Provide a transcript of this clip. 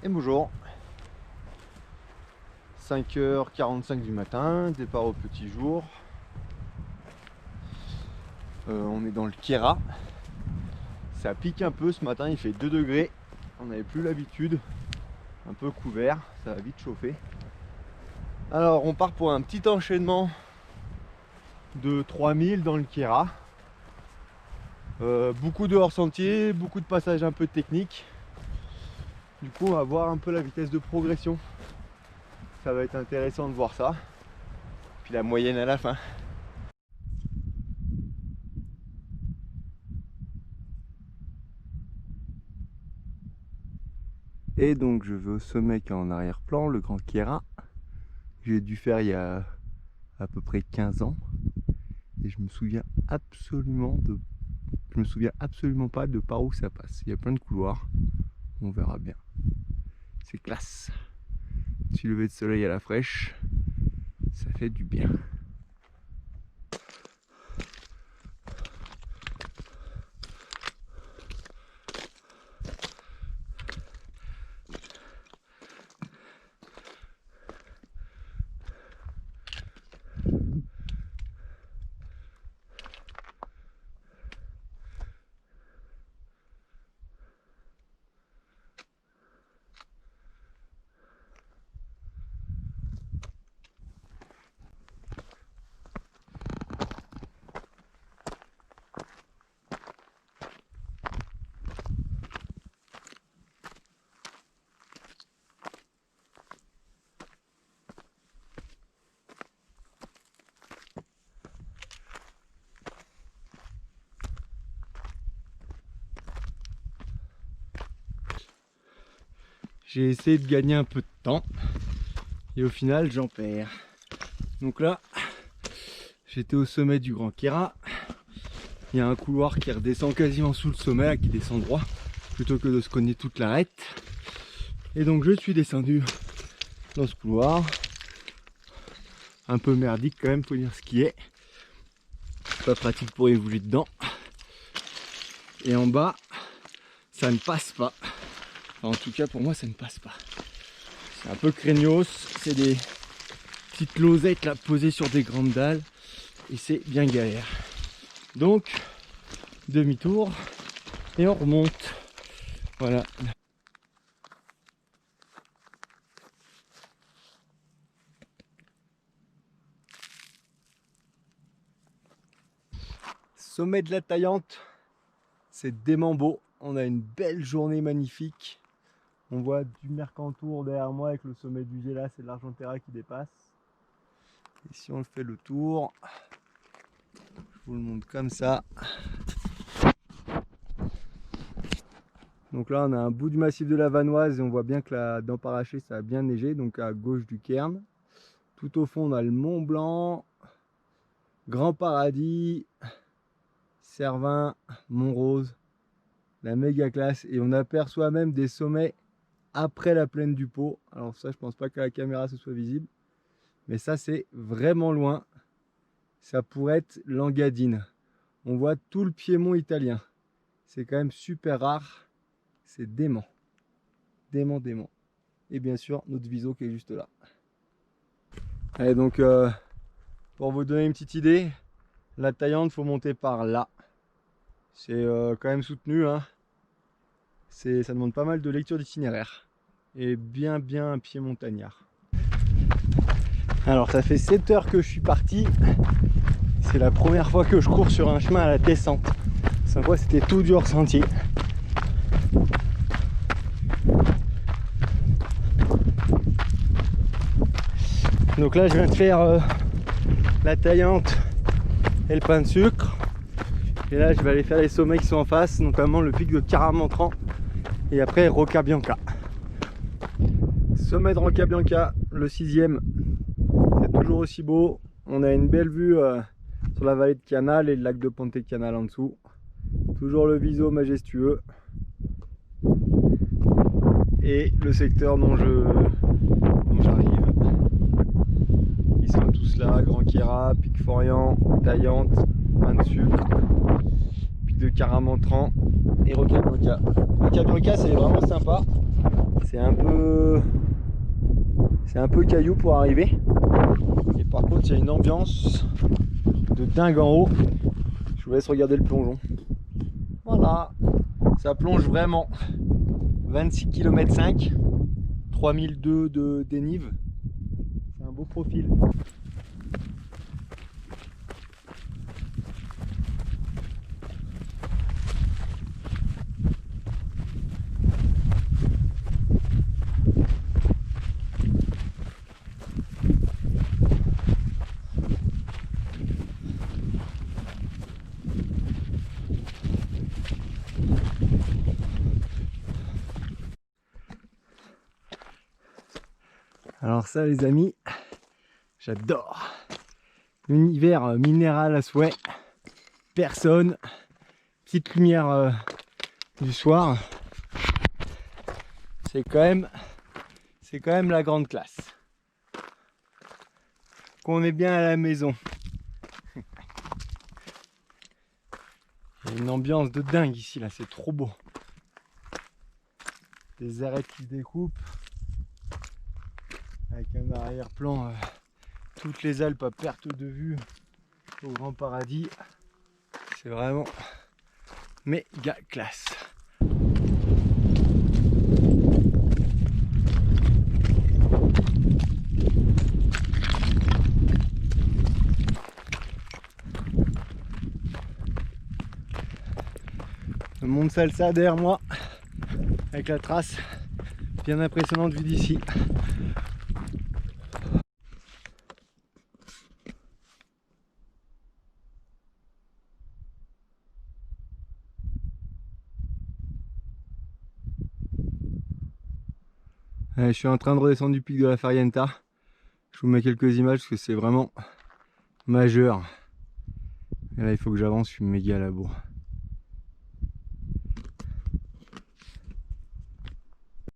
Et bonjour, 5h45 du matin, départ au petit jour. On est dans le Kéra. Ça pique un peu ce matin, il fait 2 degrés. On n'avait plus l'habitude, un peu couvert, ça va vite chauffer. Alors on part pour un petit enchaînement de 3000 dans le Kéra. Beaucoup de hors-sentier, beaucoup de passages un peu techniques. Du coup on va voir un peu la vitesse de progression. Ça va être intéressant de voir ça. Puis la moyenne à la fin. Et donc je vais au sommet qui est en arrière-plan, le Grand Kéra. J'ai dû faire il y a à peu près 15 ans. Et je me souviens absolument pas de par où ça passe. Il y a plein de couloirs. On verra bien. C'est classe. Petit lever de soleil à la fraîche. Ça fait du bien. J'ai essayé de gagner un peu de temps et au final j'en perds. Donc là, j'étais au sommet du Grand Kéra. Il y a un couloir qui redescend quasiment sous le sommet, qui descend droit, plutôt que de se cogner toute l'arête. Et donc je suis descendu dans ce couloir. Un peu merdique quand même, faut dire ce qui est. Pas pratique pour évoluer dedans. Et en bas, ça ne passe pas. Enfin, en tout cas pour moi ça ne passe pas. C'est un peu craignos, c'est des petites losettes là posées sur des grandes dalles et c'est bien galère. Donc demi-tour et on remonte. Voilà. Sommet de la Taillante, c'est dément beau. On a une belle journée magnifique. On voit du Mercantour derrière moi avec le sommet du Gélas et de l'Argentera qui dépasse. Et si on le fait le tour, je vous le montre comme ça. Donc là on a un bout du massif de la Vanoise et on voit bien que la dent Paraché ça a bien neigé, donc à gauche du cairn. Tout au fond on a le Mont Blanc, Grand Paradis, Cervin, Mont Rose, la méga classe, et on aperçoit même des sommets après la plaine du Pô. Alors ça je pense pas qu'à la caméra ce soit visible, mais ça c'est vraiment loin. Ça pourrait être l'Engadine. On voit tout le Piémont italien. C'est quand même super rare. C'est dément. Dément, dément. Et bien sûr notre Viso qui est juste là. Allez, donc pour vous donner une petite idée, la Taillante faut monter par là. C'est quand même soutenu, hein. Ça demande pas mal de lecture d'itinéraire. Et bien un pied montagnard. Alors ça fait 7 heures que je suis parti. C'est la première fois que je cours sur un chemin à la descente. Sans quoi c'était tout du hors sentier. Donc là je viens de faire la Taillante et le pain de sucre. Et là je vais aller faire les sommets qui sont en face, notamment le pic de Caramantran et après Roccabianca. Sommet de Roccabianca, le 6e, c'est toujours aussi beau. On a une belle vue sur la vallée de Canal et le lac de Ponte Canal en dessous. Toujours le Viso majestueux. Et le secteur dont j'arrive. Ils sont tous là, Grand Kéra, Pic Forian, Taillante, pain de sucre, Pic de Caramantran et Roccabianca. Roccabianca c'est vraiment sympa. C'est un peu C'est un peu caillou pour arriver. Et par contre, il y a une ambiance de dingue en haut. Je vous laisse regarder le plongeon. Voilà, ça plonge vraiment. 26 km 5, 3002 de dénive. C'est un beau profil. Alors ça les amis, j'adore. L'univers minéral à souhait, personne, petite lumière du soir. C'est quand même la grande classe. Qu'on est bien à la maison. Il y a une ambiance de dingue ici là, c'est trop beau. Des arêtes qui se découpent. Avec un arrière-plan, toutes les Alpes à perte de vue au Grand Paradis. C'est vraiment méga classe. Le Mont Salsa derrière moi, avec la trace bien impressionnante vue d'ici. Je suis en train de redescendre du pic de la Farienta. Je vous mets quelques images parce que c'est vraiment majeur. Et là il faut que j'avance, je suis méga à la bourre.